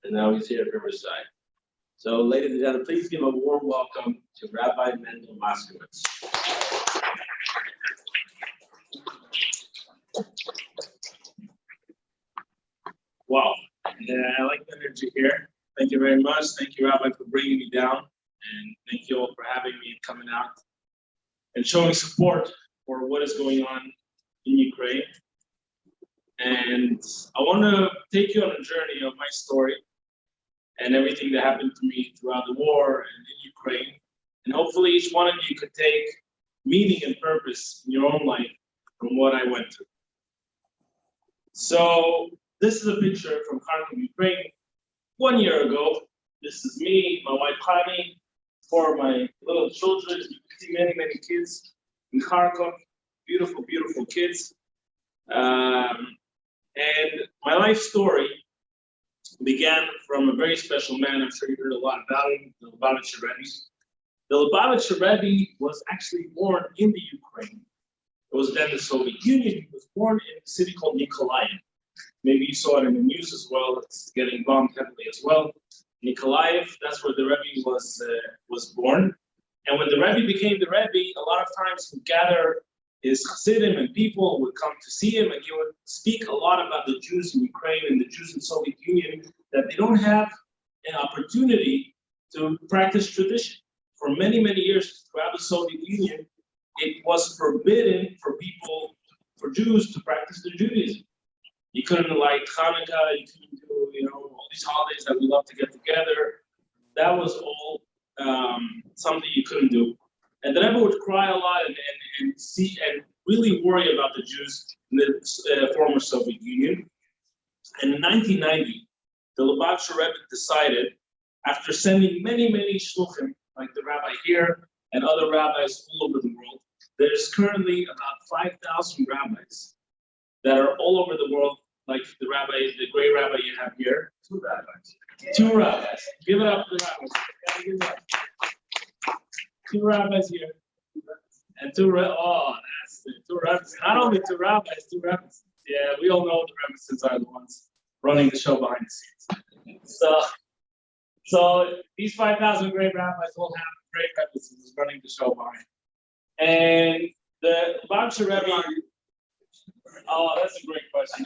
and now he's here at Riverside. So, ladies and gentlemen, please give a warm welcome to Rabbi Mendel Moskovitz. Wow, yeah, I like the energy here. Thank you very much. Thank you, Rabbi, for bringing me down, and thank you all for having me and coming out and showing support for what is going on in Ukraine. And I want to take you on a journey of my story and everything that happened to me throughout the war and in Ukraine. And hopefully each one of you could take meaning and purpose in your own life from what I went through. So this is a picture from Kharkiv, Ukraine. 1 year ago, this is me, my wife Khani, 4 of my little children. You can see many, many kids in Kharkiv. Beautiful, beautiful kids. And my life story began from a very special man. I'm sure you heard a lot about him, the Lubavitcher Rebbe. The Lubavitcher Rebbe was actually born in the Ukraine. It was then the Soviet Union. He was born in a city called Nikolaev. Maybe you saw it in the news as well. It's getting bombed heavily as well. Nikolaev, that's where the Rebbe was born. And when the Rebbe became the Rebbe, a lot of times he would gather his Hasidim and people would come to see him, and he would speak a lot about the Jews in Ukraine and the Jews in the Soviet Union, that they don't have an opportunity to practice tradition. For many, many years throughout the Soviet Union, it was forbidden for people, for Jews to practice their Judaism. You couldn't like Hanukkah, you couldn't do, all these holidays that we love to get together. That was all something you couldn't do. And the Rebbe would cry a lot and see and really worry about the Jews in the former Soviet Union. And in 1990, the Lubavitcher Rebbe decided, after sending many, many shluchim, like the rabbi here and other rabbis all over the world, there's currently about 5,000 rabbis that are all over the world, like the great rabbi you have here. 2 rabbis. 2 rabbis. Give it up to the rabbis. Gotta give it up. 2 rabbis here. And that's the 2 rabbis. Not only 2 rabbis, 2 rabbis. Yeah, we all know the rabbis are the ones running the show behind the scenes. So these 5,000 great rabbis all have great rabbis running the show behind. And the Lubavitcher Rebbe, that's a great question.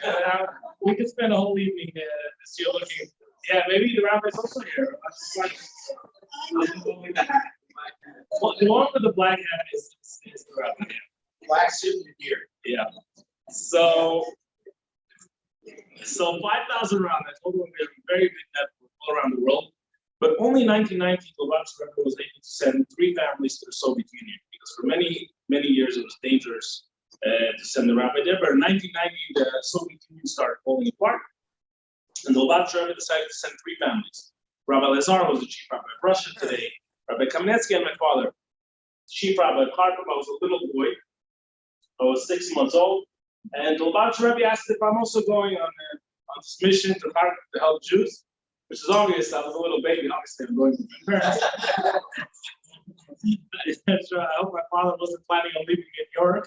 We could spend a whole evening this year looking. Yeah, maybe the rabbi's also here. The one with the black hat is the rabbi. Black suit and beard. Yeah. So 5,000 rabbis, although we have a very big network all around the world. But only in 1990, the Lubavitcher Rebbe was able to send 3 families to the Soviet Union, because for many, many years it was dangerous to send the rabbi there. But in 1990, the Soviet Union started falling apart, and the Lubavitcher Rebbe decided to send 3 families. Rabbi Lazar was the chief rabbi of Russia today. Rabbi Kamenetsky and my father, chief rabbi of Kharkiv. I was a little boy. I was 6 months old, and the Lubavitcher Rebbe asked if I'm also going on this mission to Kharkiv to help Jews. Which is obvious. I was a little baby. Obviously, I'm going with my parents. I hope my father wasn't planning on leaving me in Europe.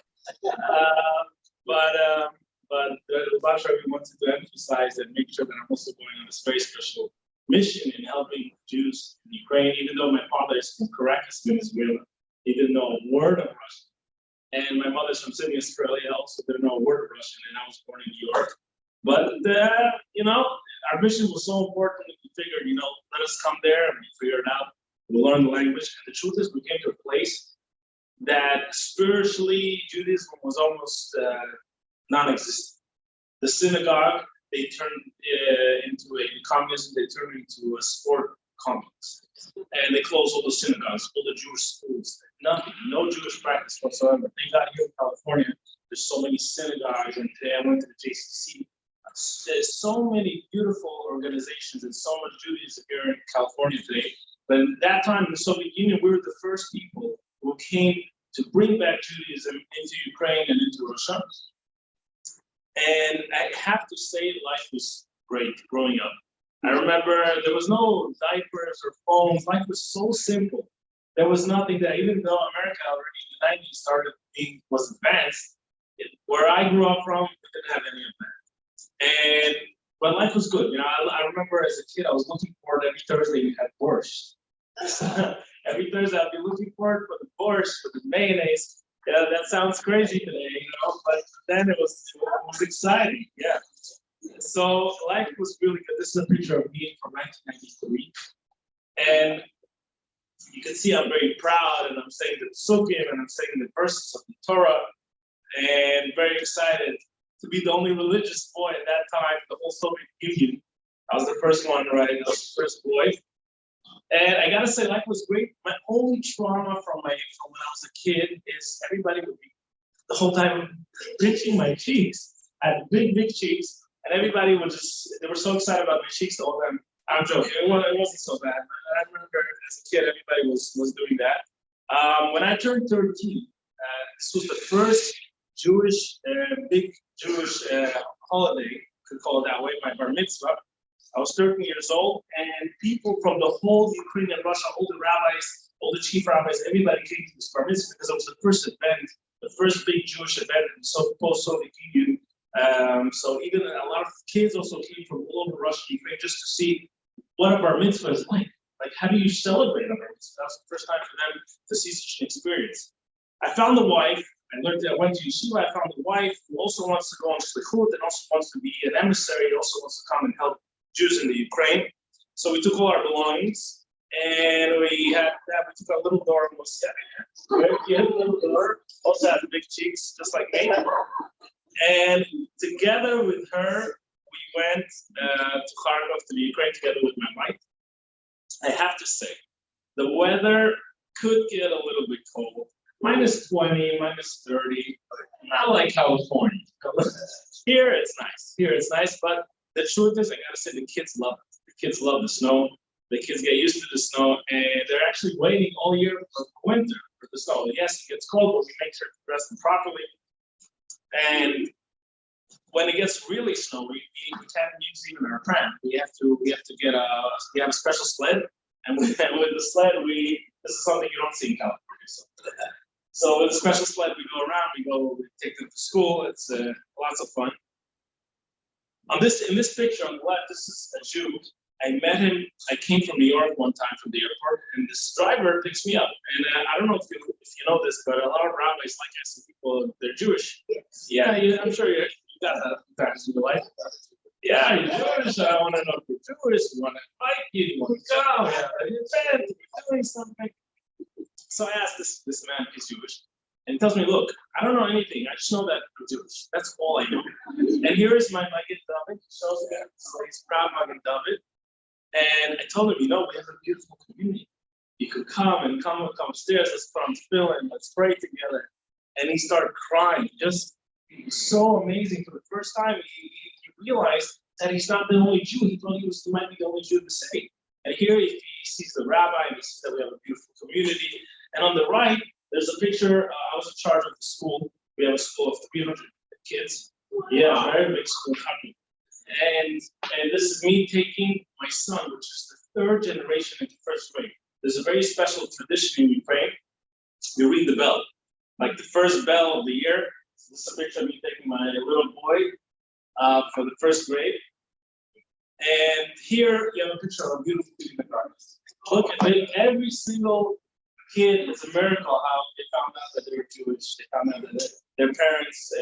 But the Lubavitcher Rebbe wanted to emphasize and make sure that I'm also going on this very special mission in helping Jews in Ukraine. Even though my father is from Caracas, Venezuela, he didn't know a word of Russian. And my mother's from Sydney, Australia, also didn't know a word of Russian. And I was born in New York. But, our mission was so important that we figured, let us come there and we figure it out. We'll learn the language. And the truth is, we came to a place that spiritually Judaism was almost non-existent. The synagogue, they turned into communism, they turned into a sport complex. And they closed all the synagogues, all the Jewish schools, nothing, no Jewish practice whatsoever. Thank God here in California, there's so many synagogues, and today I went to the JCC. There's so many beautiful organizations and so much Judaism here in California today. But at that time in the Soviet Union, we were the first people who came to bring back Judaism into Ukraine and into Russia. And I have to say, life was great growing up. I remember there was no diapers or phones. Life was so simple. There was nothing that, even though America already in the 90s was advanced, where I grew up from, we didn't have any of that. And but life was good. I remember as a kid, I was looking forward every Thursday we had borscht. Every Thursday I'd be looking forward for the borscht, for the mayonnaise. Yeah, that sounds crazy today, but then it was exciting. Yeah. So life was really good. This is a picture of me from 1993. And you can see I'm very proud, and I'm saying the psukim, and I'm saying the verses of the Torah, and very excited to be the only religious boy at that time, the whole Soviet Union. I was the first one, right? I was the first boy. And I gotta say, life was great. My only trauma from when I was a kid is everybody would be the whole time pinching my cheeks. I had big cheeks, and everybody they were so excited about my cheeks the whole time. I'm joking. It wasn't so bad. I remember as a kid, everybody was doing that. When I turned 13, this was the first big Jewish holiday, could call it that way, my bar mitzvah. I was 13 years old, and people from the whole Ukraine and Russia, all the rabbis, all the chief rabbis, everybody came to this bar mitzvah because it was the first event, the first big Jewish event in the post-Soviet Union. So even a lot of kids also came from all over Russia, Ukraine, just to see what a bar mitzvah is like. Like, how do you celebrate a bar mitzvah? That was the first time for them to see such an experience. I found a wife. I went to yeshiva. I found a wife who also wants to go on shlichut and also wants to be an emissary, also wants to come and help Jews in the Ukraine. So we took all our belongings, and we took our little door, He had a little door, also had big cheeks, just like me. And together with her, we went to Kharkov, to the Ukraine, together with my wife. I have to say, the weather could get a little bit cold. Minus 20, minus 30, not like California. Here it's nice, but the truth is, I gotta say, the kids love it. The kids love the snow. The kids get used to the snow, and they're actually waiting all year for winter, for the snow. Yes, it gets cold, but we make sure to dress them properly. And when it gets really snowy, we can't use even our pram. We have to have a special sled, and with the sled, this is something you don't see in California. So with a special sled, we go around, we take them to school. It's lots of fun. In this picture on the left, this is a Jew. I met him. I came from New York one time from the airport, and this driver picks me up. And I don't know if you know this, but a lot of rabbis, like I said, people, they're Jewish. Yeah, I'm sure you got that a few times in your life. Yeah, you're Jewish. I want to know if you're Jewish. You want to invite you. You want to go. Yeah, you're doing something. So I asked this man if he's Jewish, and he tells me, "Look, I don't know anything. I just know that I'm Jewish. That's all I know." And here is my Magen David. He shows me that. So he's proud Magen David. And I told him, we have a beautiful community. You could come upstairs. Let's put on tefillin. Let's pray together. And he started crying. It was so amazing. For the first time, he realized that he's not the only Jew. He thought he might be the only Jew in the city. And here he sees the rabbi, and he sees that we have a beautiful community. And on the right, there's a picture. I was in charge of the school. We have a school of 300 kids. Yeah, very big school. And this is me taking my son, which is the third generation into first grade. There's a very special tradition in Ukraine. You ring the bell, like the first bell of the year. This is a picture of me taking my little boy for the first grade. And here you have a picture of a beautiful kindergarten. Look at it. Every single kid, it's a miracle how they found out that they were Jewish. They found out that their parents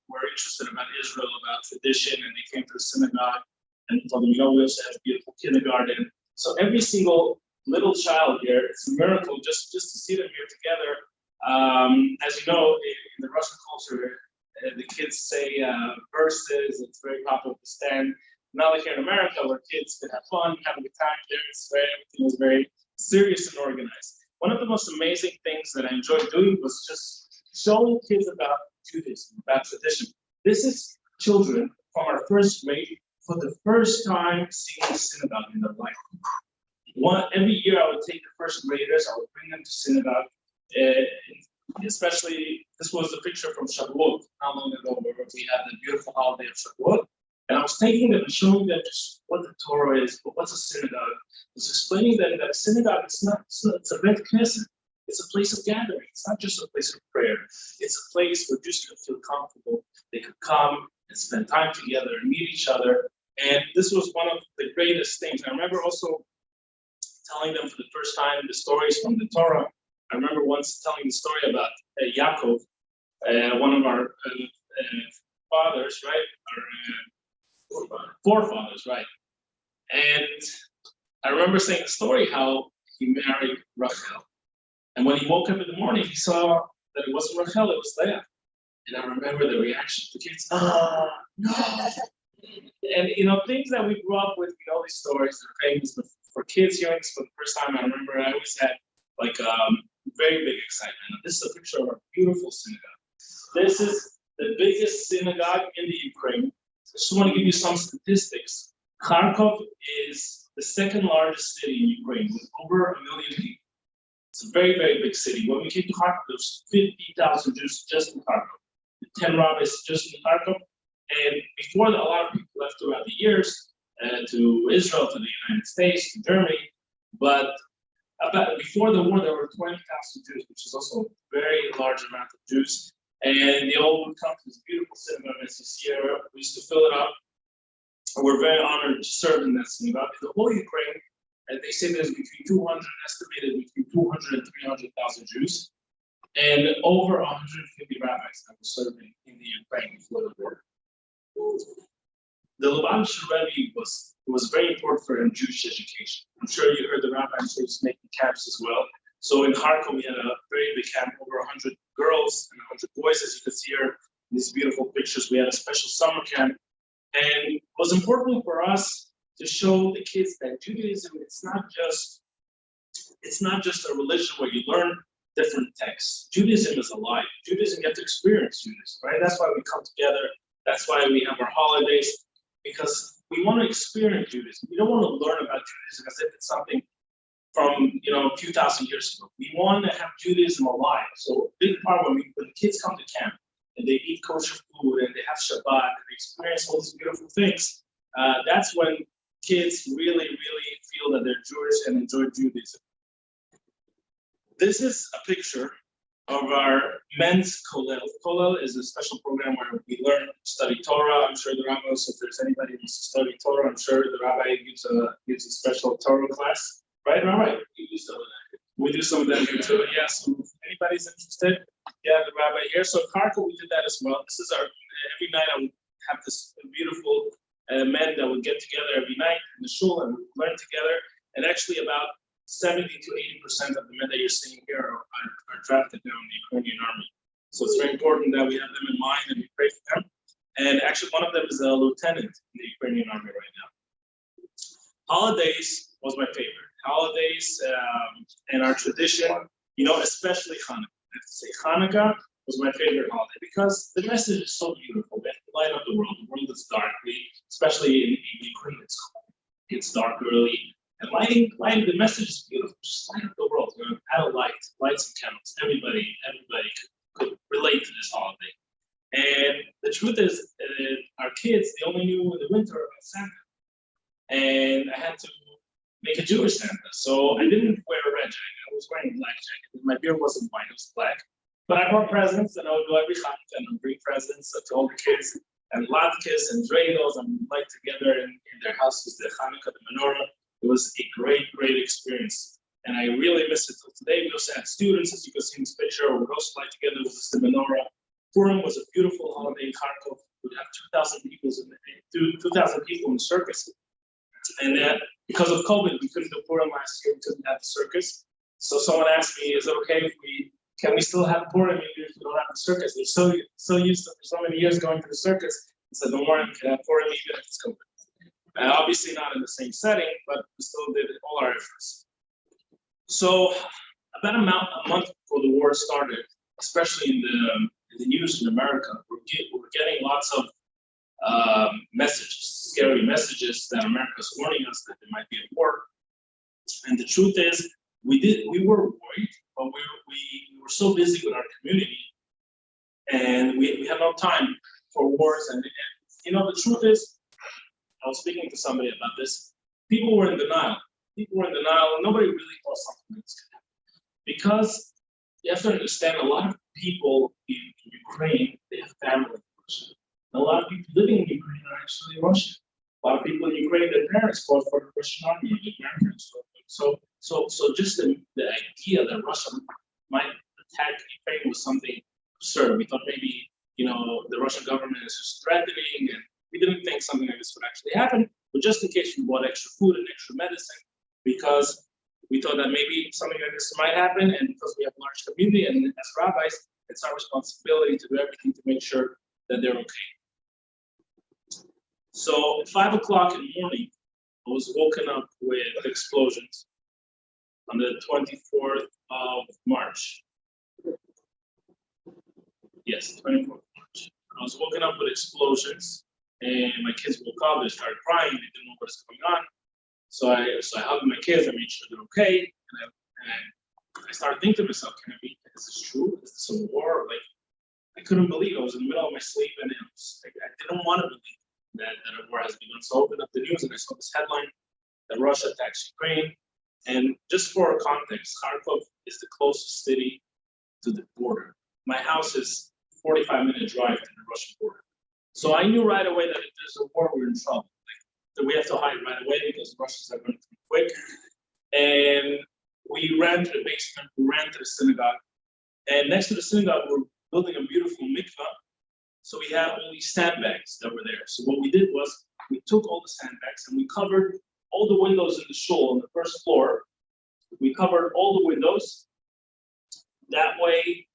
were interested about Israel, about tradition, and they came to the synagogue and told them, we also have a beautiful kindergarten. So every single little child here, it's a miracle just to see them here together. As you know, in the Russian culture, the kids say verses. It's very popular to stand. Not like here in America, where kids can have fun, have a good time there. Everything was very serious and organized. One of the most amazing things that I enjoyed doing was just showing kids about Judaism, about tradition. This is children from our first grade for the first time seeing the synagogue in their life. Every year I would take the first graders, I would bring them to synagogue. Especially, this was a picture from Shavuot, how long ago, where we had the beautiful holiday of Shavuot. And I was taking them and showing them just what the Torah is, but what's a synagogue. I was explaining that a synagogue, it's a Bet Knesset. It's a place of gathering. It's not just a place of prayer. It's a place where Jews can feel comfortable. They could come and spend time together and meet each other. And this was one of the greatest things. I remember also telling them for the first time the stories from the Torah. I remember once telling the story about Yaakov, one of our fathers, right? Our forefathers, right? And I remember saying the story how he married Rachel. And when he woke up in the morning, he saw that it wasn't Rachel, it was Leah. And I remember the reaction of the kids, oh, no. And, things that we grew up with, these stories are famous, but for kids hearing this for the first time, I remember I always had very big excitement. This is a picture of a beautiful synagogue. This is the biggest synagogue in the Ukraine. I just want to give you some statistics. Kharkov is the second largest city in Ukraine with over 1 million people. It's a very, very big city. When we came to Kharkov, there was 50,000 Jews just in Kharkov, 10 rabbis just in Kharkov. And before that, a lot of people left throughout the years to Israel, to the United States, to Germany. But before the war, there were 20,000 Jews, which is also a very large amount of Jews. And they all would come to this beautiful synagogue as you see here. We used to fill it up. And we're very honored to serve in that synagogue. In the whole Ukraine, they say there's estimated between 200 and 300,000 Jews, and over 150 rabbis that were serving in the Ukraine before the war. The Lubavitcher Rebbe was very important for him Jewish education. I'm sure you heard the rabbis was making camps as well. So in Kharkov, we had a very big camp, over 100 girls and 100 boys, as you can see here in these beautiful pictures. We had a special summer camp. And it was important for us to show the kids that Judaism, it's not just a religion where you learn different texts. Judaism is alive. Judaism, you have to experience Judaism, right? That's why we come together. That's why we have our holidays, because we want to experience Judaism. We don't want to learn about Judaism as if it's something from a few thousand years ago. We want to have Judaism alive. So a big part when the kids come to camp and they eat kosher food and they have Shabbat and they experience all these beautiful things, that's when kids really, really feel that they're Jewish and enjoy Judaism. This is a picture of our men's kollel. Kollel is a special program where we learn, study Torah. I'm sure the rabbi, so if there's anybody who wants to study Torah, I'm sure the rabbi gives a special Torah class. Right, Rabbi? We do some of that. We do some of that here too. Yeah, so if anybody's interested, yeah, the rabbi here. So Kharkov, we did that as well. This is every night I would have this beautiful men that would get together every night in the shul and learn together. And actually about 70 to 80% of the men that you're seeing here are drafted now in the Ukrainian army. So it's very important that we have them in mind and we pray for them. And actually one of them is a lieutenant in the Ukrainian army right now. Holidays was my favorite. Holidays and our tradition, especially Hanukkah. I have to say Hanukkah was my favorite holiday because the message is so beautiful. We have to light up the world. The world is dark, especially in Ukraine, it's cold. It's dark early. And lighting the message is beautiful. Just light up the world. Add a light some candles. Everybody could relate to this holiday. And the truth is, our kids, they only knew in the winter about Santa. And I had to make a Jewish Santa. So I didn't wear a red jacket. I was wearing a black jacket. My beard wasn't white, it was black. But I brought presents, and I would go every Hanukkah and bring presents to all the kids, and latkes and dreidels, and we light together in their houses, the Hanukkah, the menorah. It was a great, great experience. And I really miss it till today. We also had students, as you can see in this picture, we would also light together with the menorah. Purim was a beautiful holiday in Kharkov. We'd have 2,000 people in the circus. And because of COVID, we couldn't do Purim last year. We couldn't have the circus. So someone asked me, "Is it okay if can we still have Purim if we don't have the circus?" They're so used to for so many years going to the circus. I said, "Don't worry, we can have Purim even if it's COVID." Obviously not in the same setting, but we still did all our efforts. So about a month before the war started, especially in the news in America, we're getting lots of messages, scary messages that America's warning us that there might be a war. And the truth is, we were worried, but we were so busy with our community, and we had no time for wars. And the truth is, I was speaking to somebody about this. People were in denial. Nobody really thought something was going to happen. Because you have to understand, a lot of people in Ukraine, they have family in Russia. A lot of people living in Ukraine are actually Russian. A lot of people in Ukraine, their parents fought for the Russian army, their grandparents fought. So just the idea that Russia might attack Ukraine was something absurd. We thought maybe, the Russian government is just threatening, and we didn't think something like this would actually happen. But just in case we bought extra food and extra medicine, because we thought that maybe something like this might happen, and because we have a large community, and as rabbis, it's our responsibility to do everything to make sure that they're okay. So at 5 o'clock in the morning, I was woken up with explosions on the 24th of March. Yes, 24th of March. I was woken up with explosions, and my kids woke up, they started crying, they didn't know what was going on. So I hugged my kids, I made sure they're okay, and I started thinking to myself, is this true? Is this a war? Like, I couldn't believe it. I was in the middle of my sleep, and I didn't want to believe that a war has begun. So I opened up the news, and I saw this headline that Russia attacks Ukraine. And just for context, Kharkov is the closest city to the border. My house is 45-minute drive to the Russian border. So I knew right away that if there's a war, we're in trouble. That we have to hide right away because the Russians are going to be quick. And we ran to the basement, we ran to the synagogue. And next to the synagogue, we're building a beautiful mikvah. So we had all these sandbags that were there. So what we did was we took all the sandbags and we covered all the windows in the shul on the first floor. We covered all the windows. That way,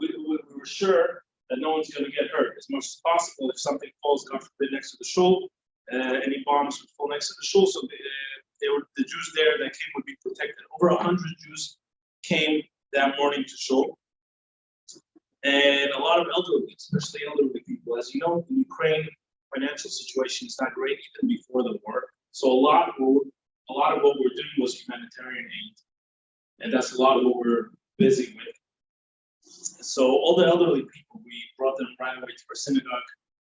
we were sure that no one's going to get hurt as much as possible. If something falls, God forbid, next to the shul, any bombs would fall next to the shul. So the Jews there that came would be protected. Over 100 Jews came that morning to shul. And a lot of elderly, especially elderly people. As you know, in Ukraine, financial situation is not great even before the war. So a lot of what we're doing was humanitarian aid. And that's a lot of what we're busy with. So all the elderly people, we brought them right away to our synagogue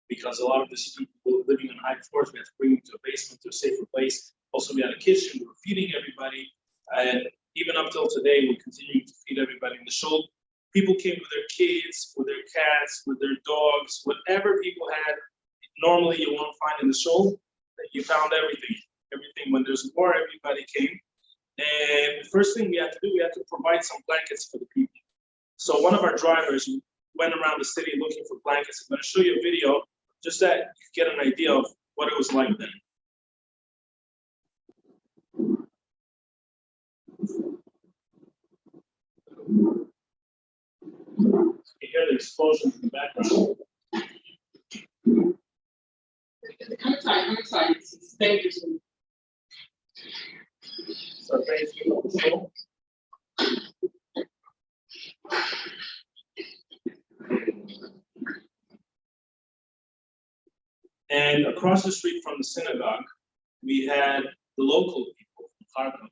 because a lot of the students were living on high floors. We had to bring them to a basement, to a safer place. Also, we had a kitchen. We were feeding everybody. And even up till today, we're continuing to feed everybody in the shul. People came with their kids, with their cats, with their dogs, whatever people had. Normally, you won't find in the shul. You found everything. Everything. When there's war, everybody came. And the first thing we had to do, we had to provide some blankets for the people. So one of our drivers went around the city looking for blankets. I'm going to show you a video just that you get an idea of what it was like then. You hear the explosions in the background. Come inside. It's dangerous. So basically, and across the street from the synagogue, we had the local people from Kharkov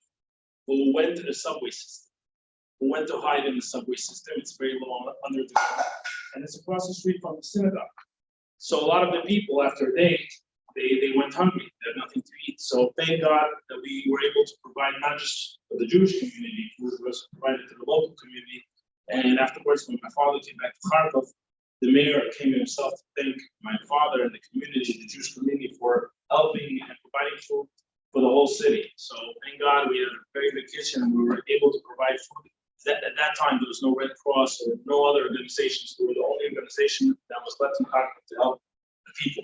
who went to the subway system, who went to hide in the subway system. It's very low under the ground, and it's across the street from the synagogue. So a lot of the people, after a day, they went hungry. They had nothing to eat. So thank God that we were able to provide not just for the Jewish community, food was provided to the local community. And afterwards, when my father came back to Kharkov, the mayor came himself to thank my father and the community, the Jewish community, for helping and providing food for the whole city. So thank God we had a very big kitchen and we were able to provide food. At that time, there was no Red Cross or no other organizations. We were the only organization that was left in Kharkov to help the people.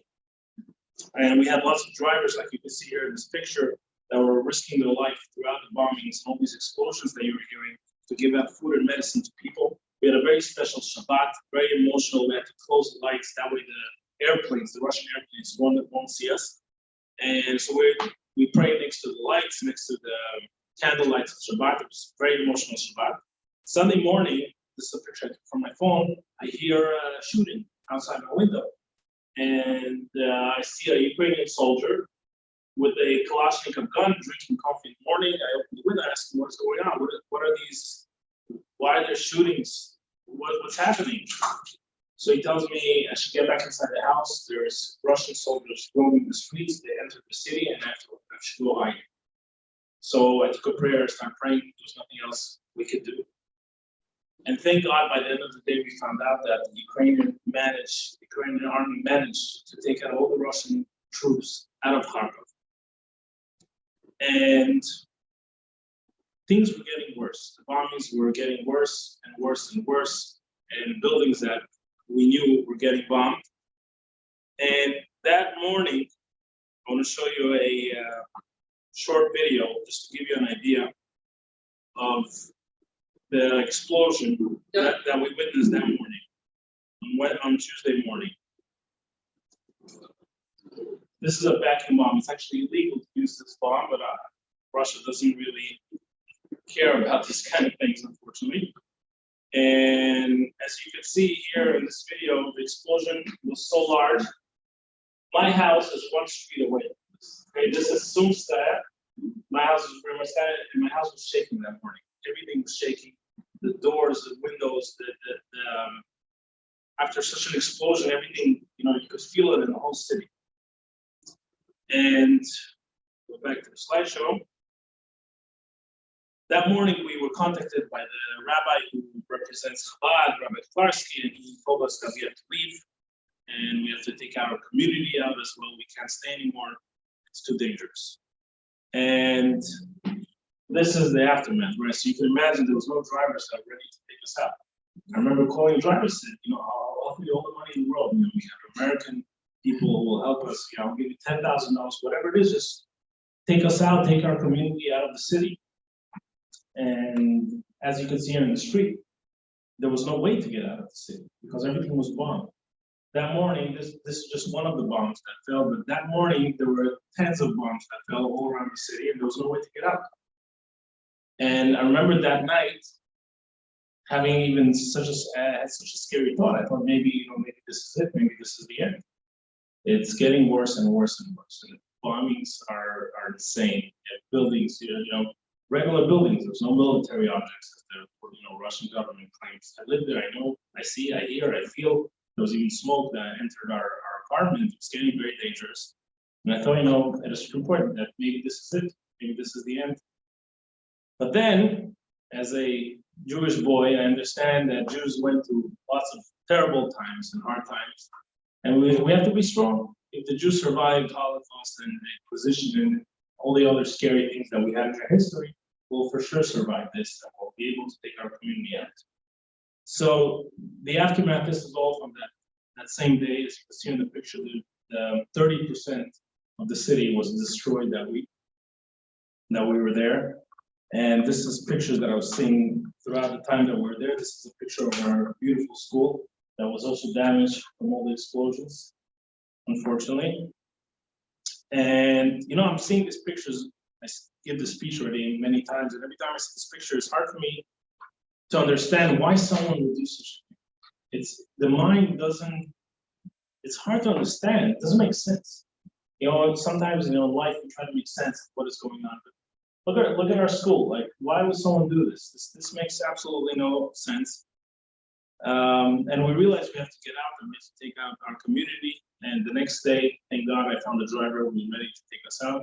And we had lots of drivers, like you can see here in this picture, that were risking their life throughout the bombings and all these explosions that you were hearing to give out food and medicine to people. We had a very special Shabbat, very emotional. We had to close the lights. That way the airplanes, the Russian airplanes, won't see us. And so we prayed next to the lights, next to the candle lights of Shabbat. It was a very emotional Shabbat. Sunday morning, this is a picture I took from my phone, I hear a shooting outside my window. And I see a Ukrainian soldier with a Kalashnikov gun drinking coffee in the morning. I open the window, I ask him what's going on. What are these? Why are there shootings? What's happening? So he tells me I should get back inside the house. There's Russian soldiers roaming the streets. They entered the city, and I should go hide. So I took a prayer, started praying. There was nothing else we could do. And thank God, by the end of the day, we found out that the Ukrainian army managed to take out all the Russian troops out of Kharkov. And things were getting worse. The bombings were getting worse and worse and worse, and buildings that we knew were getting bombed. And that morning, I want to show you a short video just to give you an idea of the explosion that we witnessed that morning, on Tuesday morning. This is a vacuum bomb. It's actually illegal to use this bomb, but Russia doesn't really care about this kind of things, unfortunately. And as you can see here in this video, the explosion was so large. My house is 1 street away. Okay, this is Sumstad. My house is very much that, and my house was shaking that morning. Everything was shaking. The doors, the windows, after such an explosion, everything, you could feel it in the whole city. And go back to the slideshow. That morning, we were contacted by the rabbi who represents Chabad, Rabbi Klarsky, and he told us that we have to leave and we have to take our community out as well. We can't stay anymore. It's too dangerous. And this is the aftermath, right? So you can imagine there was no drivers that were ready to take us out. I remember calling drivers, said, I'll offer you all the money in the world. We have American people who will help us. I'll give you $10,000, whatever it is, just take us out, take our community out of the city. And as you can see here in the street, there was no way to get out of the city because everything was bombed. That morning, this is just one of the bombs that fell, but that morning there were tens of bombs that fell all around the city, and there was no way to get out. And I remember that night having even such a scary thought. I thought maybe this is it, maybe this is the end. It's getting worse and worse and worse. And the bombings are insane. Buildings, regular buildings. There's no military objects as the Russian government claims. I live there. I know. I see. I hear. I feel. There was even smoke that entered our apartment. It's getting very dangerous. And I thought, it is important that maybe this is it. Maybe this is the end. But then, as a Jewish boy, I understand that Jews went through lots of terrible times and hard times. And we have to be strong. If the Jews survived Holocaust and the Inquisition and all the other scary things that we had in our history, we'll for sure survive this and we'll be able to take our community out. So the aftermath, this is all from that same day. As you can see in the picture, the 30% of the city was destroyed that week that we were there. And this is pictures that I was seeing throughout the time that we were there. This is a picture of our beautiful school that was also damaged from all the explosions, unfortunately. And I'm seeing these pictures. I give this speech already many times, and every time I see this picture, it's hard for me to understand why someone would do such a thing. The mind doesn't. It's hard to understand. It doesn't make sense. Sometimes in life we try to make sense of what is going on. But look at our school. Like, why would someone do this? This makes absolutely no sense. And we realized we have to get out and we have to take out our community. And the next day, thank God, I found a driver who was ready to take us out,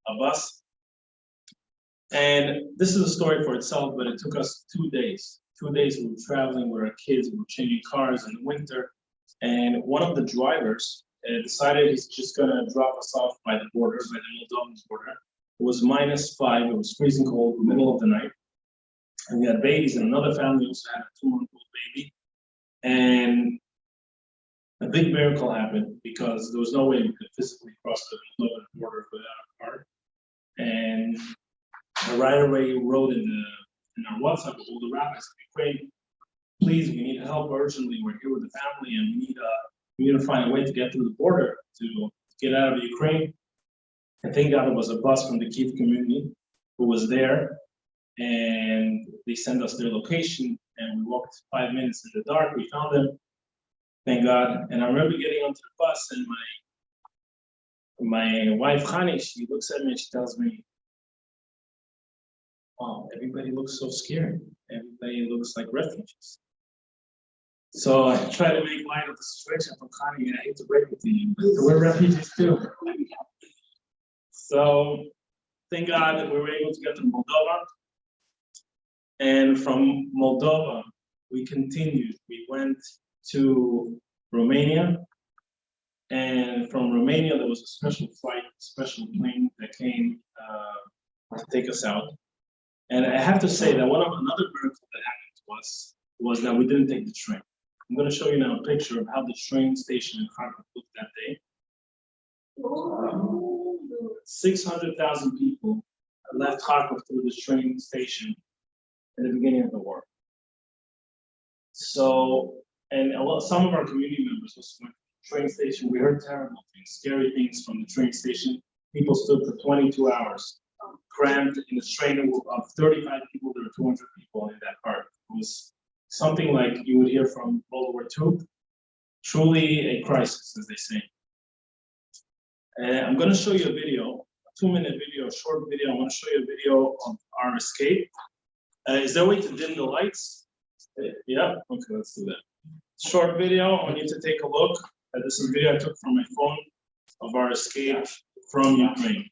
a bus. And this is a story for itself, but it took us 2 days. 2 days we were traveling with our kids, we were changing cars in the winter. And one of the drivers decided he's just gonna drop us off by the border, by the Moldovan border. It was -5, it was freezing cold, the middle of the night. And we had babies, and another family also had a 2-month-old baby. And a big miracle happened because there was no way we could physically cross the Moldovan border without a car. And right away wrote in our WhatsApp with all the rabbis of Ukraine, please, we need help urgently. We're here with the family, and we need to find a way to get through the border to get out of Ukraine. And thank God it was a bus from the Kiev community who was there, and they sent us their location, and we walked 5 minutes in the dark. We found them, thank God. And I remember getting onto the bus, and my wife Hani, she looks at me and she tells me, wow, everybody looks so scared. Everybody looks like refugees. So I try to make light of the situation from Hani, and I hate to break it to you, but we're refugees too. So thank God that we were able to get to Moldova. And from Moldova, we continued. We went to Romania. And from Romania, there was a special flight, special plane that came to take us out. And I have to say that another miracle that happened to us was that we didn't take the train. I'm going to show you now a picture of how the train station in Kharkov looked that day. 600,000 people left Kharkov through this train station at the beginning of the war. So, and some of our community members also went to the train station. We heard terrible things, scary things from the train station. People stood for 22 hours, crammed in a train of 35 people. There were 200 people in that part. It was something like you would hear from World War II. Truly a crisis, as they say. I'm going to show you a video, a 2-minute video, a short video. I want to show you a video of our escape. Is there a way to dim the lights? Yeah, okay, let's do that. Short video, I want you to take a look. This is a video I took from my phone of our escape from Ukraine.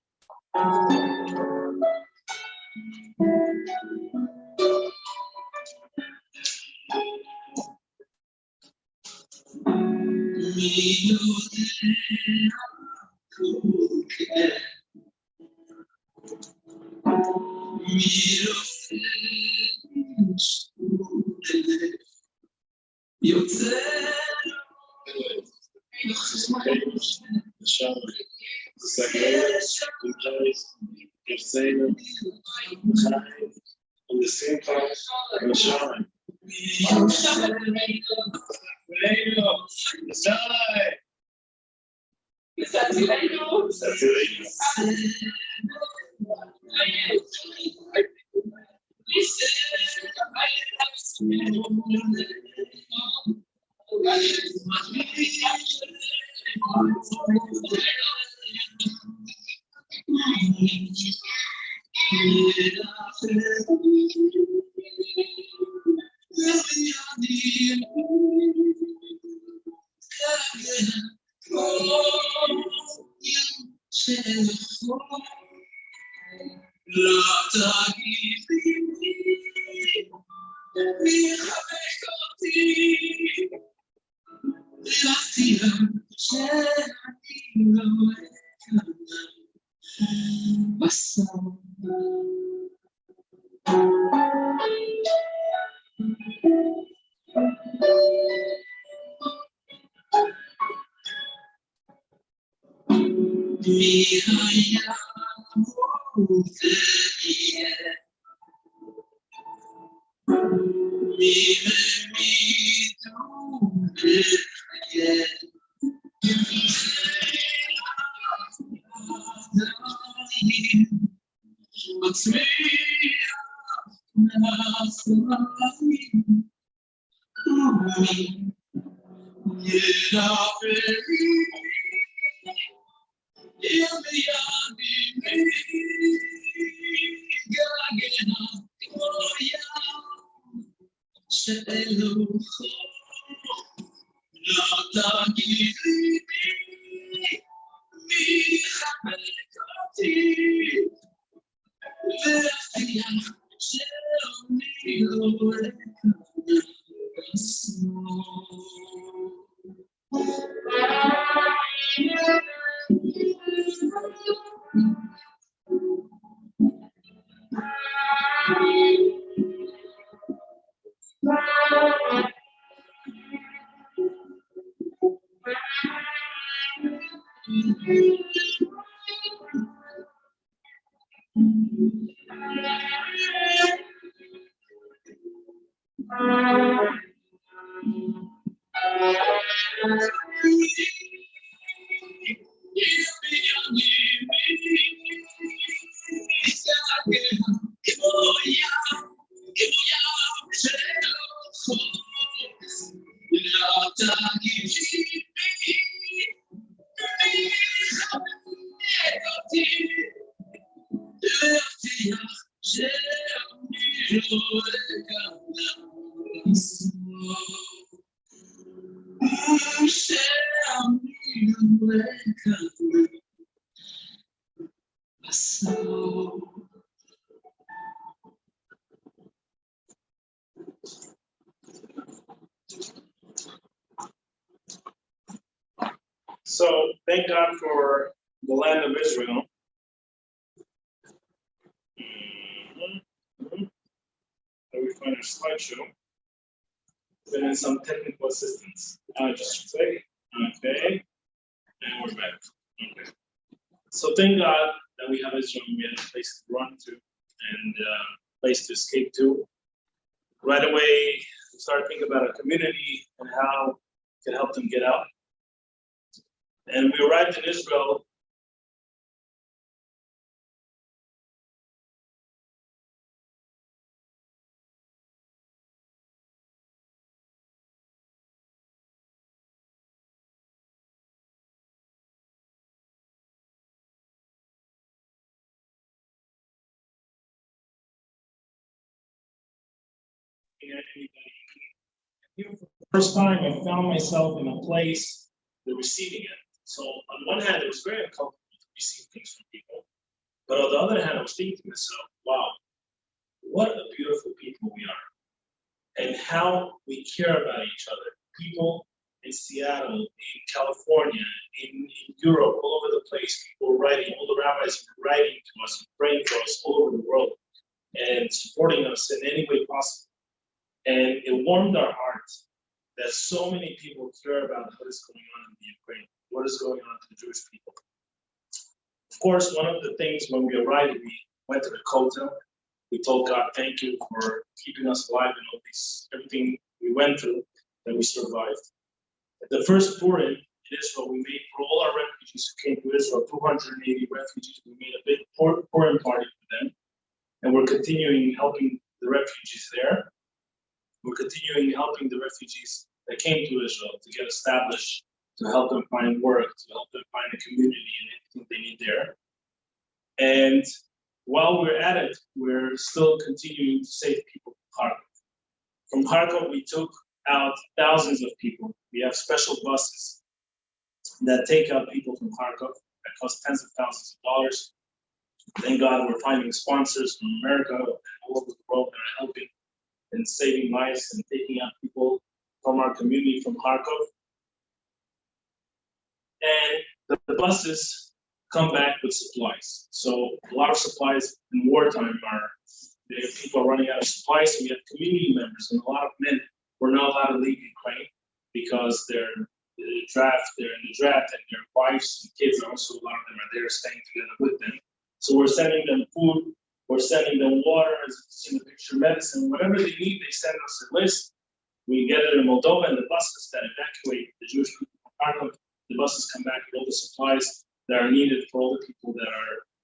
So thank God for the land of Israel. Let me find a slideshow. Been in some technical assistance. I just say, okay, and we're back. Okay. So thank God that we have Israel. We have a place to run to and a place to escape to. Right away, we started thinking about a community and how we can help them get out. And we arrived in Israel. For the first time, I found myself in a place, the receiving end. So on one hand, it was very uncomfortable to receive things from people. But on the other hand, I was thinking to myself, wow, what a beautiful people we are. And how we care about each other. People in Seattle, in California, in Europe, all over the place, people were writing, all the rabbis were writing to us, praying for us all over the world, and supporting us in any way possible. And it warmed our hearts that so many people care about what is going on in the Ukraine, what is going on to the Jewish people. Of course, one of the things when we arrived, we went to the Kotel. We told God, thank you for keeping us alive and all this, everything we went through, that we survived. At the first Purim in Israel, we made for all our refugees who came to Israel, 280 refugees, we made a big Purim party for them. And we're continuing helping the refugees there. We're continuing helping the refugees that came to Israel to get established, to help them find work, to help them find a community and anything they need there. And while we're at it, we're still continuing to save people from Kharkov. From Kharkov, we took out thousands of people. We have special buses that take out people from Kharkov that cost tens of thousands of dollars. Thank God we're finding sponsors from America and all over the world that are helping and saving lives and taking out people from our community from Kharkov. And the buses come back with supplies. So a lot of supplies in wartime people are running out of supplies. So we have community members and a lot of men who are not allowed to leave Ukraine because they're in the draft, and their wives and kids are also, a lot of them are there staying together with them. So we're sending them food, we're sending them water, as you see in the picture, medicine, whatever they need, they send us a list. We get it in Moldova, and the buses that evacuate the Jewish people from Kharkov, the buses come back with all the supplies that are needed for all the people that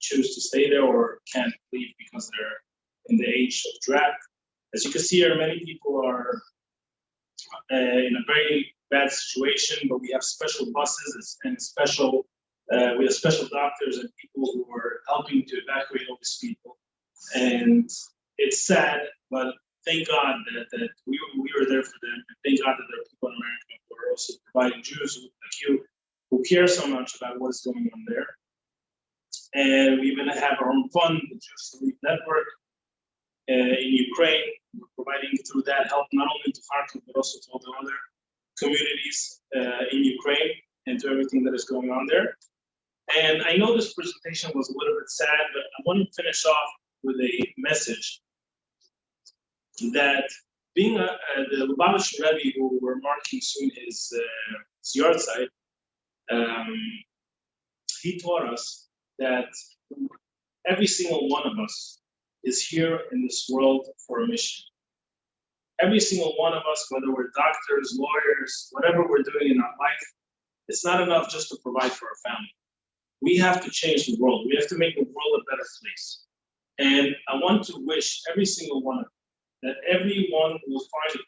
choose to stay there or can't leave because they're in the age of draft. As you can see here, many people are in a very bad situation, but we have special buses and we have special doctors and people who are helping to evacuate all these people. And it's sad, but thank God that we were there for them. And thank God that there are people in America who are also providing Jews like you who care so much about what is going on there. And we even have our own fund, the Jewish Relief Network in Ukraine. We're providing through that help not only to Kharkov, but also to all the other communities in Ukraine and to everything that is going on there. And I know this presentation was a little bit sad, but I want to finish off with a message that being the Lubavitch Rebbe, who we're marking soon his Riverside, he taught us that every single one of us is here in this world for a mission. Every single one of us, whether we're doctors, lawyers, whatever we're doing in our life, it's not enough just to provide for our family. We have to change the world. We have to make the world a better place. And I want to wish every single one of them that everyone will find a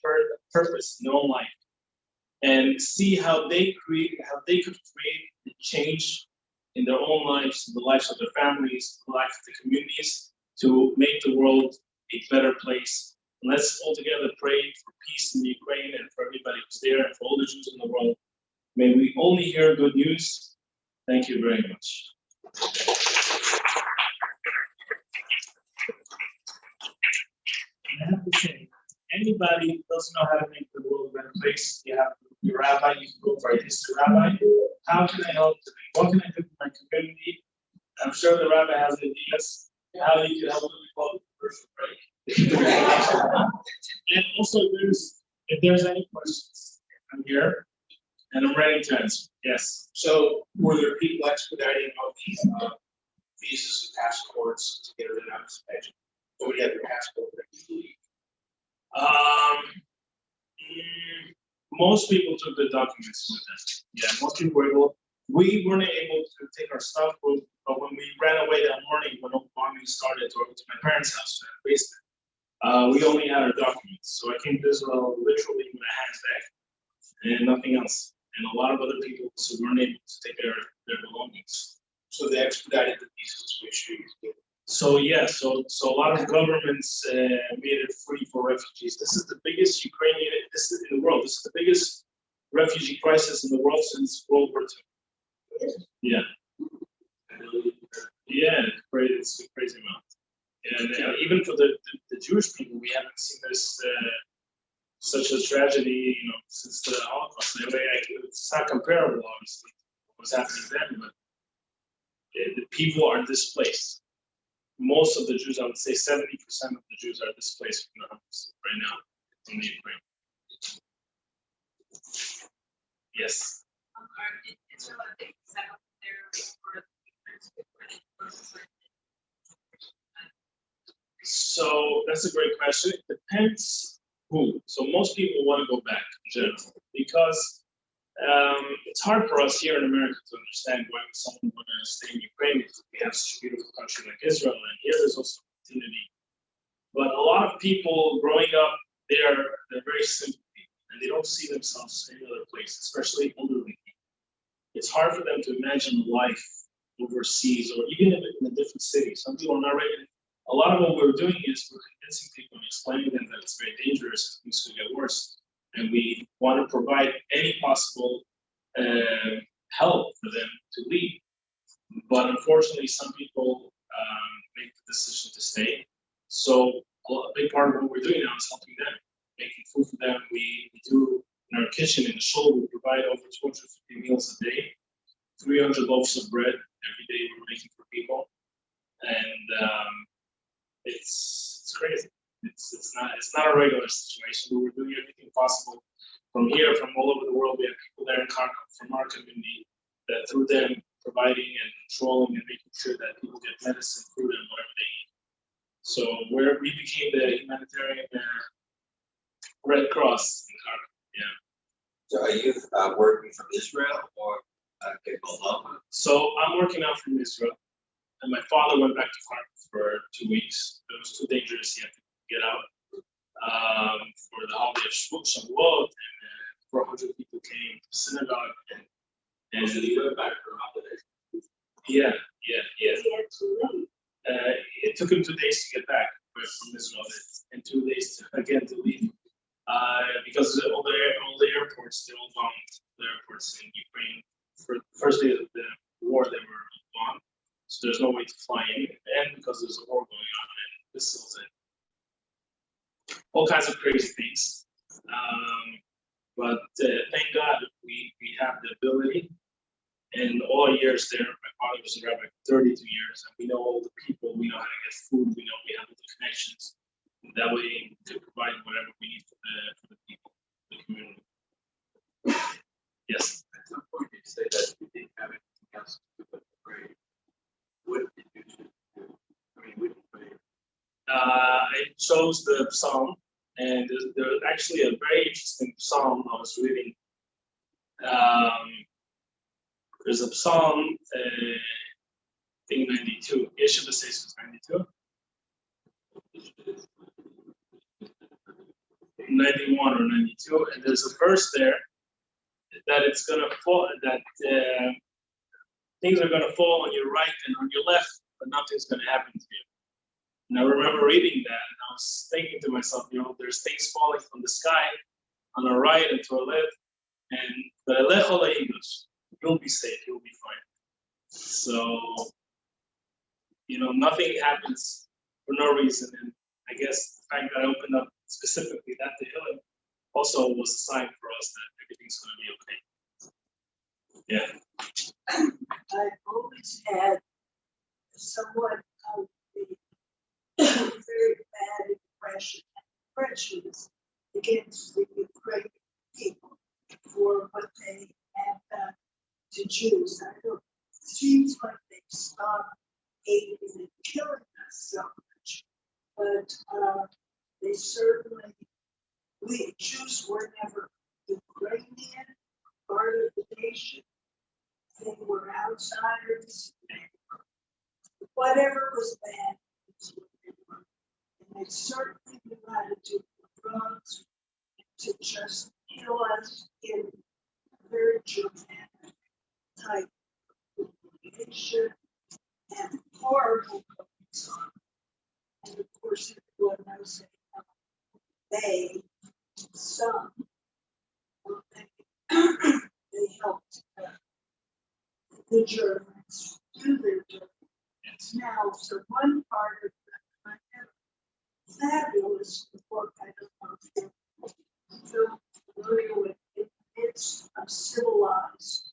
purpose in their own life and see how they could create the change in their own lives, in the lives of their families, the lives of the communities, to make the world a better place. And let's all together pray for peace in the Ukraine and for everybody who's there and for all the Jews in the world. May we only hear good news. Thank you very much. I have to say, anybody who doesn't know how to make the world a better place, you have your rabbi, you can go for a history rabbi. how can I help today? What can I do for my community? I'm sure the rabbi has ideas how you can help with the public commercial break. And also, if there's any questions, I'm here and I'm ready to answer. Yes. So were there people expediting all these visas and passports to get it out of suspension? Nobody had their passport ready to leave. Most people took the documents with them. Yeah, most people were able. We weren't able to take our stuff, but when we ran away that morning, when bombing started, to my parents' house in the basement, we only had our documents. So I came to Israel literally with a handbag and nothing else. And a lot of other people also weren't able to take their belongings. So they expedited the visas to issue. So yeah, so a lot of governments made it free for refugees. This is the biggest Ukrainian, this is in the world. This is the biggest refugee crisis in the world since World War II. Yeah. Yeah, it's a crazy amount. And even for the Jewish people, we haven't seen this such a tragedy, since the Holocaust. In a way, it's not comparable, obviously, what's happening then, but the people are displaced. Most of the Jews, I would say 70% of the Jews are displaced from their homes right now in the Ukraine. Yes. So that's a great question. It depends who. So most people want to go back in general because it's hard for us here in America to understand why would someone want to stay in Ukraine because we have such a beautiful country like Israel, and here there's also opportunity. But a lot of people growing up, they're very simple people, and they don't see themselves in any other place, especially elderly people. It's hard for them to imagine life overseas or even in a different city. Some people are not ready. A lot of what we're doing is we're convincing people and explaining them that it's very dangerous, things could get worse. And we want to provide any possible help for them to leave. But unfortunately, some people make the decision to stay. So a big part of what we're doing now is helping them, making food for them. We do in our kitchen in the shul, we provide over 250 meals a day, 300 loaves of bread every day we're making for people. And it's crazy. It's not a regular situation, but we're doing everything possible from here, from all over the world. We have people there in Kharkov from our community that through them providing and controlling and making sure that people get medicine, food, and whatever they need. So we became the humanitarian Red Cross in Kharkov. Yeah. So are you working from Israel or Oklahoma? So I'm working out from Israel. And my father went back to Kharkov for 2 weeks. It was too dangerous. He had to get out for the holiday of Shavuot, and 400 people came to synagogue. And he went back for holidays. Yeah. It took him 2 days to get back from Israel, and 2 days to leave. Because all the airports, they all bombed the airports in Ukraine. For the first day of the war, they were bombed. So there's no way to fly in, and because there's a war going on and missiles and all kinds of crazy things. But thank God we have the ability. And all our years there, my father was a rabbi for 32 years, and we know all the people, we know how to get food, we know we have all the connections. And that way to provide whatever we need for the people, the community. Yes. At some point you say that you didn't have anything else to do but pray. What did you do? I mean, what did you pray? I chose the psalm, and there's actually a very interesting psalm I was reading. There's a psalm, I think 92. Yeshua says it's 92. 91 or 92, and there's a verse there that it's gonna fall, that things are gonna fall on your right and on your left, but nothing's gonna happen to you. And I remember reading that, and I was thinking to myself, there's things falling from the sky on our right and to our left, and you'll be safe, you'll be fine. So, nothing happens for no reason, and I guess the fact that I opened up specifically that to Hillel also was a sign for us that everything's going to be okay. Yeah. I've always had somewhat of the very bad impressions against the Ukrainian people for what they have done to Jews. I don't, it seems like they stopped hating and killing us so much, but they certainly, we Jews were never Ukrainian, part of the nation. They were outsiders. Whatever was bad is what they were. And they certainly knew how to do drugs to just kill us in a very dramatic type of humiliation and horrible goings on. And of course, everyone knows that they, some, well, they helped the Germans do their job. Now, so one part of that, I have fabulous book, I don't know if you're still familiar with it, it's a civilized,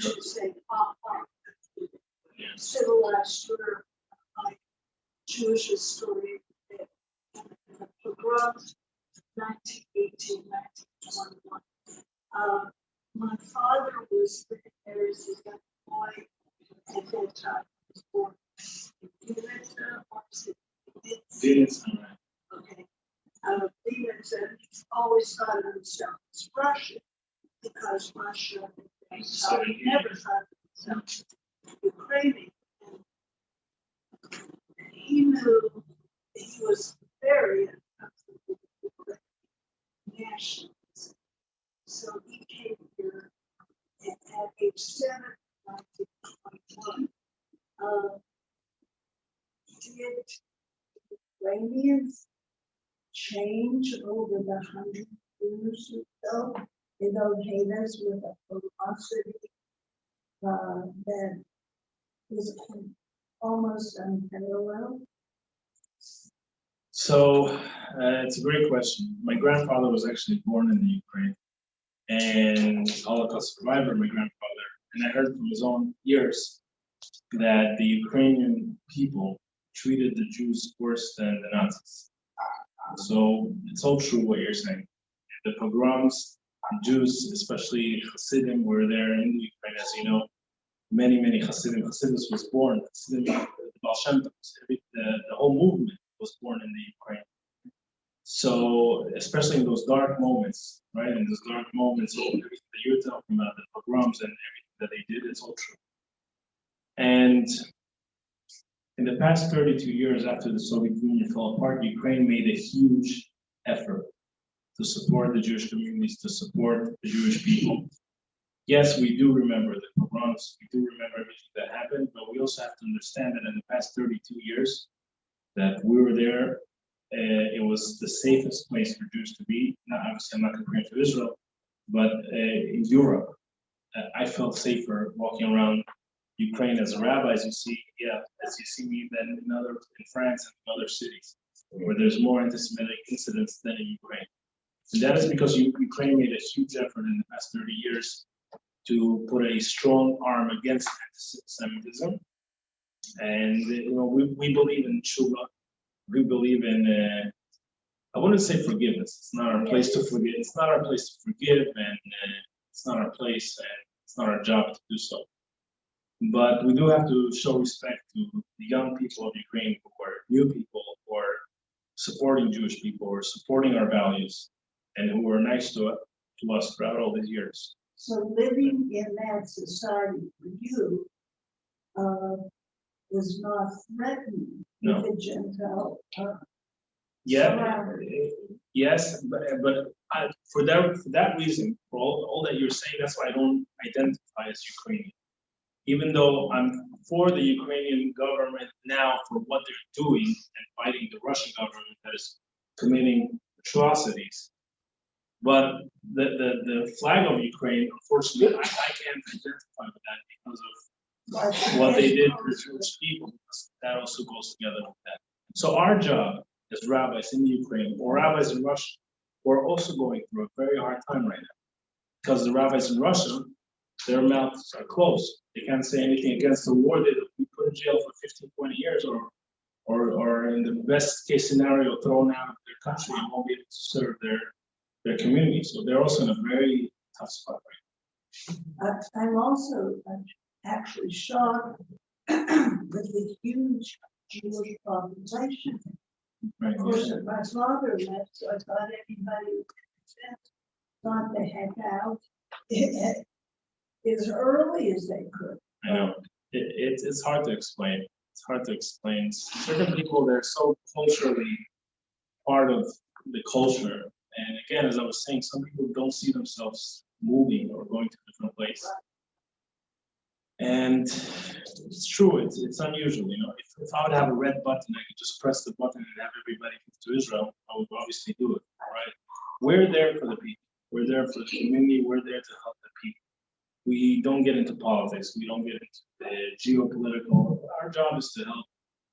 I should say, civilized story, like Jewish history, the pogroms, 1918, 1921. My father was there as a young boy at that time. He was born in Vienna, okay. Vienna, he's always thought of himself as Russian because Russia, so he never thought of himself as Ukrainian. And he knew that he was very uncomfortable with nationalism. So he came here and at age 7, 1921, did Ukrainians change over the 100 years or so? They don't hate us with a ferocity that is almost unparalleled. So it's a great question. My grandfather was actually born in the Ukraine and Holocaust survivor, my grandfather. And I heard from his own ears that the Ukrainian people treated the Jews worse than the Nazis. So it's all true what you're saying. The pogroms, the Jews, especially Hasidim, were there in the Ukraine, as you know. Many Hasidim. Hasidus was born. Hasidim, the Baal Shem Tov, the whole movement was born in the Ukraine. So, especially in those dark moments, right? In those dark moments, all everything that you're talking about, the pogroms and everything that they did, it's all true. And in the past 32 years after the Soviet Union fell apart, Ukraine made a huge effort to support the Jewish communities, to support the Jewish people. Yes, we do remember the pogroms, we do remember everything that happened, but we also have to understand that in the past 32 years that we were there, it was the safest place for Jews to be. Now, obviously, I'm not comparing to Israel, but in Europe, I felt safer walking around Ukraine as a rabbi, as you see me, than in France and in other cities where there's more anti-Semitic incidents than in Ukraine. And that is because Ukraine made a huge effort in the past 30 years to put a strong arm against anti-Semitism. And we believe in tshuva. We believe in, I wouldn't say forgiveness. It's not our place to forgive. It's not our place to forgive, and it's not our place, and it's not our job to do so. But we do have to show respect to the young people of Ukraine who are new people, who are supporting Jewish people, who are supporting our values, and who were nice to us throughout all these years. So living in that society for you was not threatening with the Gentile. Yes, but for that reason, for all that you're saying, that's why I don't identify as Ukrainian. Even though I'm for the Ukrainian government now for what they're doing and fighting the Russian government that is committing atrocities. But the flag of Ukraine, unfortunately, I can't identify with that because of what they did to the Jewish people. That also goes together with that. So our job as rabbis in the Ukraine or rabbis in Russia, we're also going through a very hard time right now. Because the rabbis in Russia their mouths are closed. They can't say anything against the war. They'll be put in jail for 15, 20 years, or in the best case scenario, thrown out of their country and won't be able to serve their community. So they're also in a very tough spot right I'm also actually shocked with the huge Jewish population. now. Of course, my father left, so I thought everybody thought the heck out as early as they could. I know. It's hard to explain. It's hard to explain. Certain people, they're so culturally part of the culture. And again, as I was saying, some people don't see themselves moving or going to a different place. And it's true, it's unusual, you know. If I would have a red button, I could just press the button and have everybody come to Israel, I would obviously do it, right? We're there for the people. We're there for the community. We're there to help the people. We don't get into politics. We don't get into the geopolitical. Our job is to help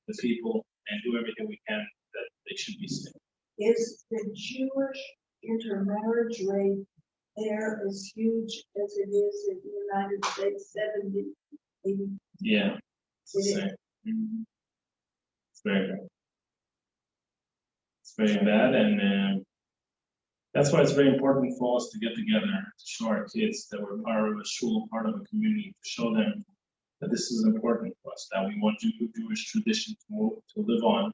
the people and do everything we can that they should be safe. Is the Jewish intermarriage rate there as huge as it is in the United States, 70, 80? Yeah, it's the same. Mhm. It's very bad. It's very bad, and that's why it's very important for us to get together to show our kids that we're part of a shul, part of a community, to show them that this is important for us, that we want Jewish tradition to live on.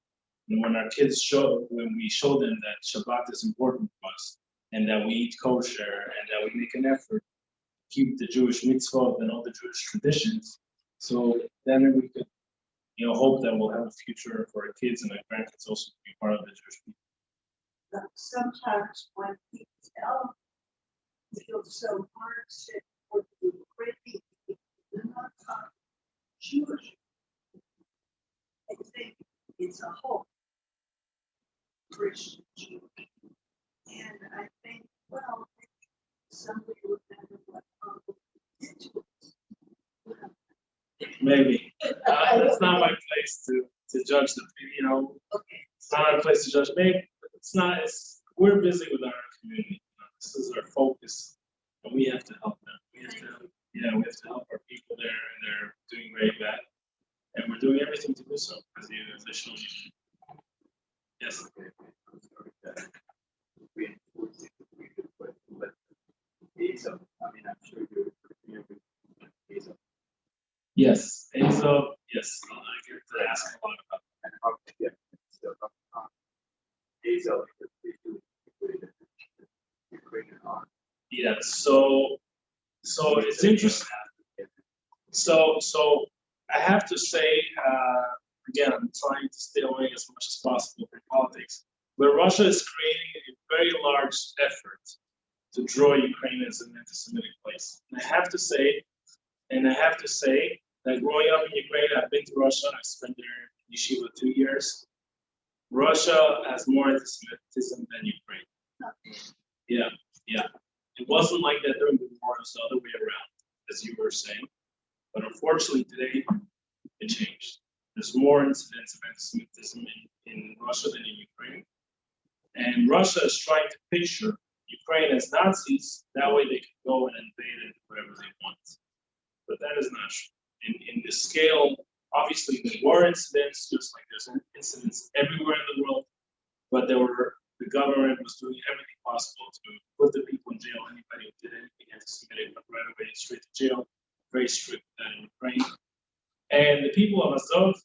And when our kids when we show them that Shabbat is important for us, and that we eat kosher, and that we make an effort to keep the Jewish mitzvot and all the Jewish traditions, so then we could, you know, hope that we'll have a future for our kids and our grandkids also to be part of the Jewish people. But sometimes when people tell, it feels so hard to for the Ukrainian people, they're not talking Jewish. I think it's a whole Christian Jewish. And I think, well, somebody would never what did to us. Maybe. It's not my place to judge them, you know. Okay. It's not our place to judge. Maybe it's not. We're busy with our community. You know, this is our focus, and we have to help them. We have to help our people there, and they're doing very bad, and we're doing everything to do so, as I showed you. Yes. Reinforcing the previous question, but Azo, I mean, I'm sure you're familiar with Azo. Yes. And so, yes, I get to ask a lot about that. And how to get stuff up on Azo, because they do Ukrainian art. Yeah. So it's interesting. So I have to say, again, I'm trying to stay away as much as possible from politics, but Russia is creating a very large effort to draw Ukraine as an anti-Semitic place. And I have to say that growing up in Ukraine, I've been to Russia. I spent there in yeshiva 2 years. Russia has more anti-Semitism than Ukraine. Yeah. It wasn't like that during the war. It was the other way around, as you were saying. But unfortunately, today, it changed. There's more incidents of anti-Semitism in Russia than in Ukraine. And Russia is trying to picture Ukraine as Nazis. That way they can go and invade and do whatever they want. But that is not true. In the scale, obviously, there were incidents, just like there's incidents everywhere in the world. But the government was doing everything possible to put the people in jail. Anybody who did anything anti-Semitic went right away straight to jail. Very strict in Ukraine. And the people of Azov,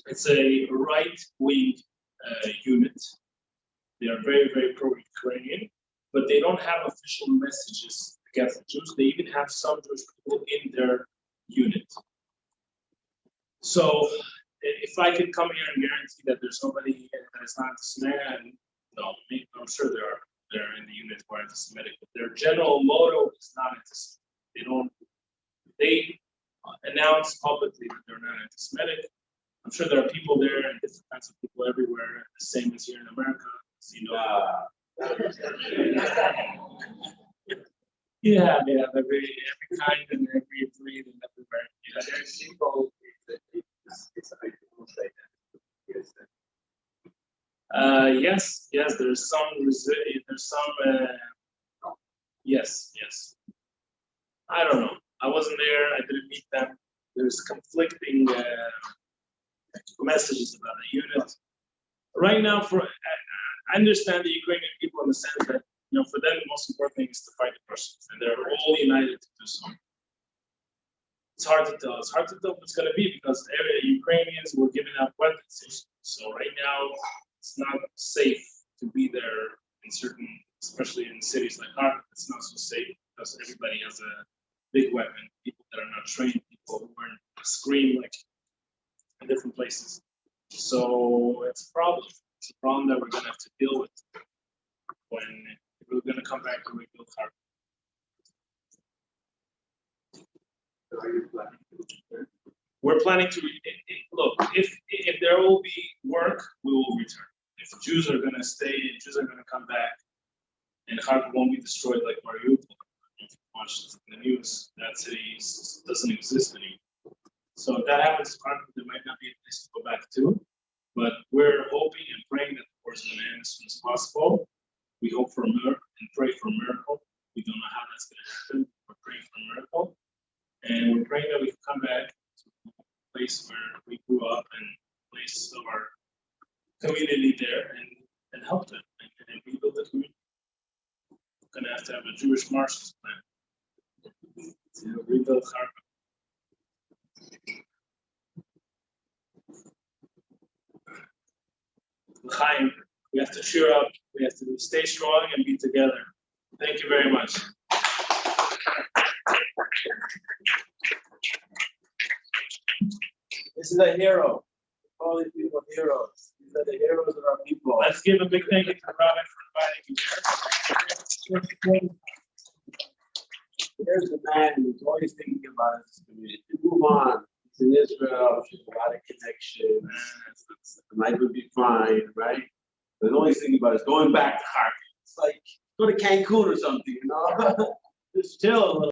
it's a right-wing unit. They are very, very pro-Ukrainian, but they don't have official messages against the Jews. They even have some Jewish people in their unit. So if I could come here and guarantee that there's nobody here that is not anti-Semitic, no, I'm sure they're in the unit who are anti-Semitic, but their general motto is not anti-Semitic. They announce publicly that they're not anti-Semitic. I'm sure there are people there and different kinds of people everywhere, the same as here in America. So, you know, every kind and every breed and everywhere. Yeah. There's people, it's I will say that. Yes, there's some, yes. I don't know. I wasn't there. I didn't meet them. There's conflicting messages about the unit. Right now, I understand the Ukrainian people in the sense that for them the most important thing is to fight the Russians, and they're all united to do so. It's hard to tell. It's hard to tell what it's going to be because Ukrainians were giving out weapons. So right now, it's not safe to be there in certain, especially in cities like Kharkiv. It's not so safe because everybody has a big weapon. People that are not trained, people who are scream like in different places. So it's a problem. It's a problem that we're going to have to deal with when we're going to come back to rebuild Kharkiv. We're planning to look. If there will be work, we will return. If Jews are going to stay, Jews are going to come back, and Kharkiv won't be destroyed like Mariupol. If you watched the news, that city doesn't exist anymore. So if that happens to Kharkiv, there might not be a place to go back to. But we're hoping and praying that the war is going to end as soon as possible. We hope for a miracle and pray for a miracle. We don't know how that's going to happen. We're praying for a miracle. And we're praying that we can come back to a place where we grew up and a place of our community there and help them and rebuild the community. We're going to have a Jewish Marshals Plan to rebuild Kharkiv. L'chaim, we have to cheer up, we have to stay strong and be together. Thank you very much. This is a hero. All these people heroes. These are the heroes of our people. Let's give a big thank you to Rabbi for inviting me here. Here's a man who's always thinking about his community. Move on. He's in Israel. There's a lot of connections. Life would be fine, right? But the only thing about is going back to Kharkiv. It's like go to Cancun or something, Just chill a little.